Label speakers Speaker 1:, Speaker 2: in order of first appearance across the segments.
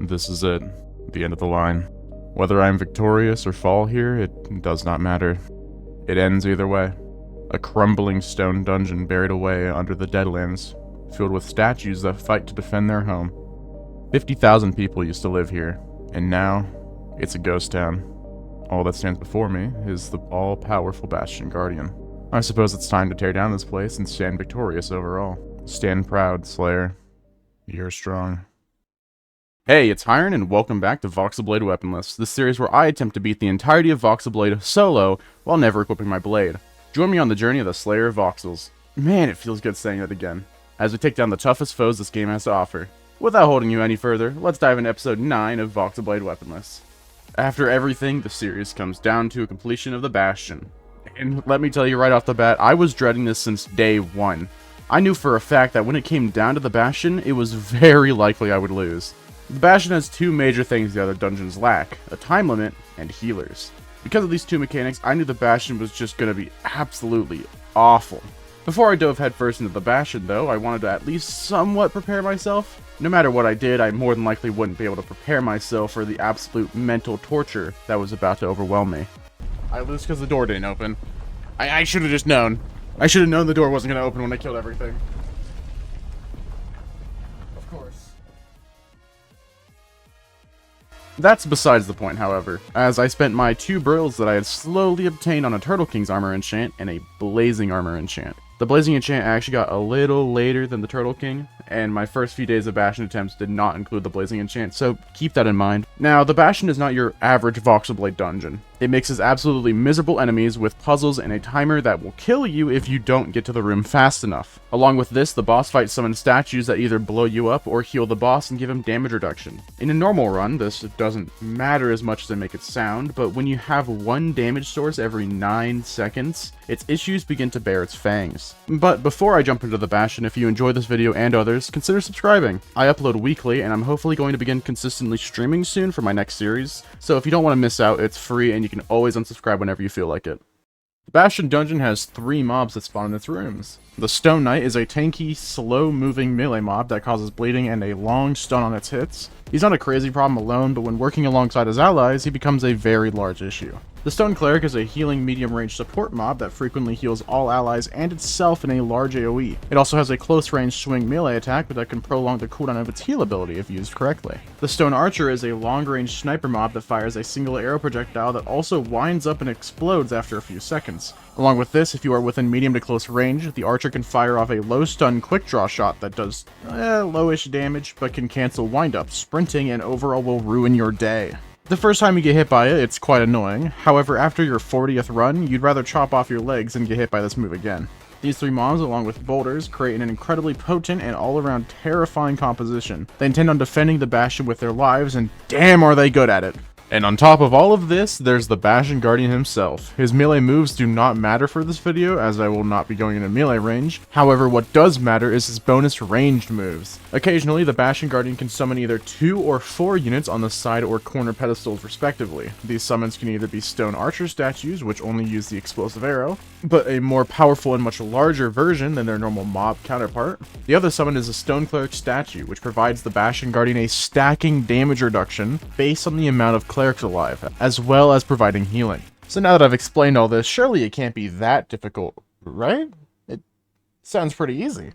Speaker 1: This is it. The end of the line. Whether I am victorious or fall here, it does not matter. It ends either way. A crumbling stone dungeon buried away under the Deadlands, filled with statues that fight to defend their home. 50,000 people used to live here, and now, it's a ghost town. All that stands before me is the all-powerful Bastion Guardian. I suppose it's time to tear down this place and stand victorious overall. Stand proud, Slayer. You're strong. Hey, it's Hiron, and welcome back to Voxlblade Weaponless, the series where I attempt to beat the entirety of Voxlblade solo while never equipping my blade. Join me on the journey of the Slayer of Voxels. Man, it feels good saying that again, as we take down the toughest foes this game has to offer. Without holding you any further, let's dive into episode 9 of Voxlblade Weaponless. After everything, the series comes down to a completion of the Bastion. And let me tell you right off the bat, I was dreading this since day 1. I knew for a fact that when it came down to the Bastion, it was very likely I would lose. The Bastion has two major things the other dungeons lack, a time limit and healers. Because of these two mechanics, I knew the Bastion was just going to be absolutely awful. Before I dove headfirst into the Bastion though, I wanted to at least somewhat prepare myself. No matter what I did, I more than likely wouldn't be able to prepare myself for the absolute mental torture that was about to overwhelm me. I lose because the door didn't open. I should have just known. I should have known the door wasn't going to open when I killed everything. Of course. That's besides the point, however, as I spent my 2 brills that I had slowly obtained on a Turtle King's armor enchant and a Blazing armor enchant. The Blazing enchant actually got a little later than the Turtle King, and my first few days of Bastion attempts did not include the Blazing enchant, so keep that in mind. Now, the Bastion is not your average Voxlblade dungeon. It mixes absolutely miserable enemies with puzzles and a timer that will kill you if you don't get to the room fast enough. Along with this, the boss fight summons statues that either blow you up or heal the boss and give him damage reduction. In a normal run, this doesn't matter as much as I make it sound, but when you have one damage source every 9 seconds, its issues begin to bear its fangs. But before I jump into the Bastion, if you enjoy this video and others, consider subscribing. I upload weekly, and I'm hopefully going to begin consistently streaming soon for my next series, so if you don't want to miss out, it's free and you can always unsubscribe whenever you feel like it. The Bastion dungeon has 3 mobs that spawn in its rooms. The Stone Knight is a tanky, slow-moving melee mob that causes bleeding and a long stun on its hits. He's not a crazy problem alone, but when working alongside his allies, he becomes a very large issue. The Stone Cleric is a healing medium-range support mob that frequently heals all allies and itself in a large AoE. It also has a close-range swing melee attack, but that can prolong the cooldown of its heal ability if used correctly. The Stone Archer is a long-range sniper mob that fires a single arrow projectile that also winds up and explodes after a few seconds. Along with this, if you are within medium to close range, the Archer can fire off a low-stun quick-draw shot that does lowish damage, but can cancel wind-ups, sprinting, and overall will ruin your day. The first time you get hit by it, it's quite annoying. However, after your 40th run, you'd rather chop off your legs than get hit by this move again. These 3 mobs, along with boulders, create an incredibly potent and all-around terrifying composition. They intend on defending the Bastion with their lives, and damn are they good at it! And on top of all of this, there's the Bastion Guardian himself. His melee moves do not matter for this video, as I will not be going into melee range. However, what does matter is his bonus ranged moves. Occasionally, the Bastion Guardian can summon either 2 or 4 units on the side or corner pedestals respectively. These summons can either be Stone Archer statues, which only use the explosive arrow, but a more powerful and much larger version than their normal mob counterpart. The other summon is a Stone Cleric statue, which provides the Bastion Guardian a stacking damage reduction based on the amount of clerics alive, as well as providing healing. So now that I've explained all this, surely it can't be that difficult, right? It sounds pretty easy.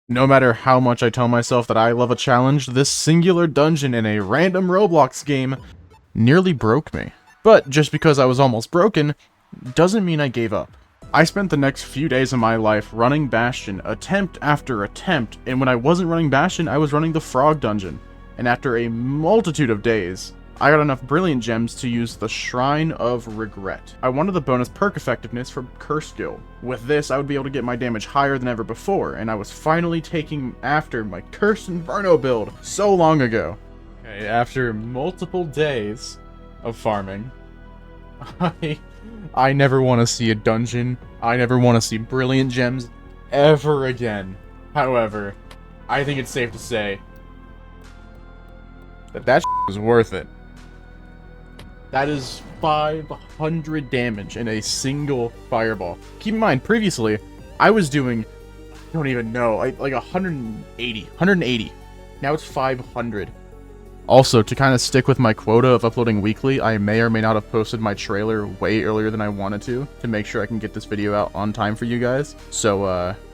Speaker 1: No matter how much I tell myself that I love a challenge, this singular dungeon in a random Roblox game nearly broke me. But just because I was almost broken, doesn't mean I gave up. I spent the next few days of my life running Bastion, attempt after attempt, and when I wasn't running Bastion, I was running the Frog Dungeon. And after a multitude of days, I got enough Brilliant Gems to use the Shrine of Regret. I wanted the bonus perk effectiveness from Curse Skill. With this, I would be able to get my damage higher than ever before, and I was finally taking after my Curse Inferno build so long ago. Okay, after multiple days of farming, I never want to see a dungeon. I never want to see Brilliant Gems ever again. However, I think it's safe to say that was worth it. That is 500 damage in a single fireball. Keep in mind, previously, I was doing, I don't even know, like 180. Now it's 500. Also, to kind of stick with my quota of uploading weekly, I may or may not have posted my trailer way earlier than I wanted to make sure I can get this video out on time for you guys. So,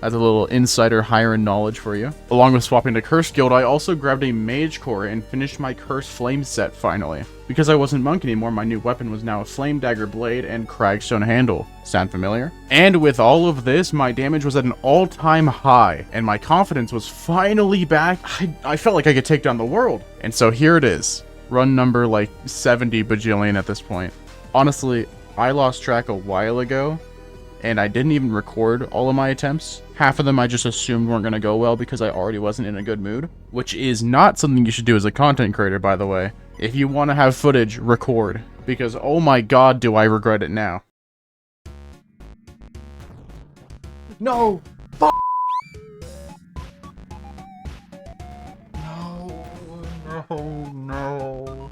Speaker 1: as a little insider higher-end knowledge for you. Along with swapping to Curse Guild, I also grabbed a Mage Core and finished my Curse Flame set finally. Because I wasn't Monk anymore, my new weapon was now a Flame Dagger Blade and Cragstone Handle. Sound familiar? And with all of this, my damage was at an all-time high, and my confidence was finally back. I felt like I could take down the world. And so here it is. Run number like 70 bajillion at this point. Honestly, I lost track a while ago, and I didn't even record all of my attempts. Half of them I just assumed weren't going to go well because I already wasn't in a good mood, which is not something you should do as a content creator, by the way. If you want to have footage, record, because oh my god, do I regret it now. No! F No.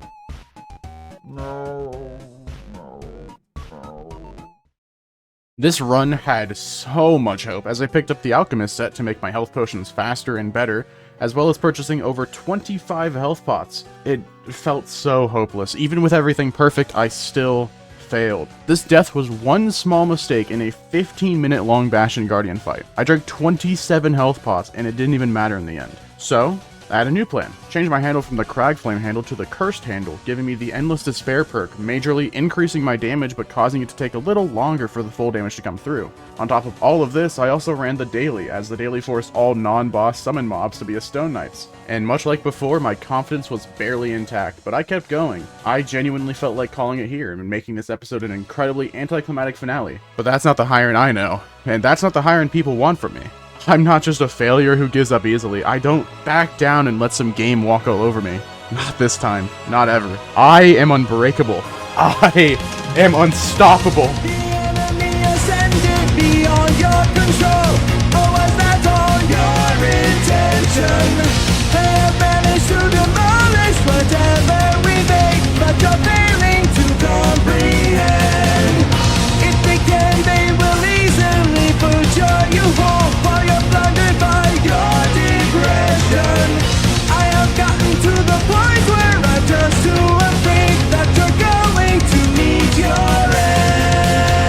Speaker 1: This run had so much hope as I picked up the Alchemist set to make my health potions faster and better, as well as purchasing over 25 health pots. It felt so hopeless. Even with everything perfect, I still failed. This death was one small mistake in a 15-minute long Bastion Guardian fight. I drank 27 health pots and it didn't even matter in the end. So, I had a new plan. Change my handle from the Crag Flame handle to the Cursed handle, giving me the Endless Despair perk, majorly increasing my damage but causing it to take a little longer for the full damage to come through. On top of all of this, I also ran the daily, as the daily forced all non-boss summon mobs to be a Stone Knights. And much like before, my confidence was barely intact, but I kept going. I genuinely felt like calling it here and making this episode an incredibly anticlimactic finale. But that's not the Hiren I know, and that's not the Hiren people want from me. I'm not just a failure who gives up easily. I don't back down and let some game walk all over me. Not this time. Not ever. I am unbreakable. I am unstoppable.
Speaker 2: The enemy ascended beyond your control. Or was that all your intention? They have managed to demolish whatever we make, but you're failing to comprehend. If they can, they will easily put you home while you're plundered by your depression. I have gotten to the point where I'm just too afraid that you're going to meet your end.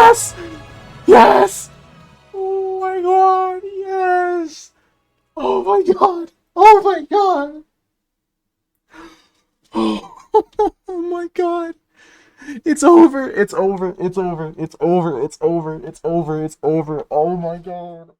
Speaker 1: Yes! Yes! Oh my god, yes! Oh my god! Oh my god! Oh my god! It's over! It's over! It's over! It's over! It's over! It's over! It's over! Oh my god!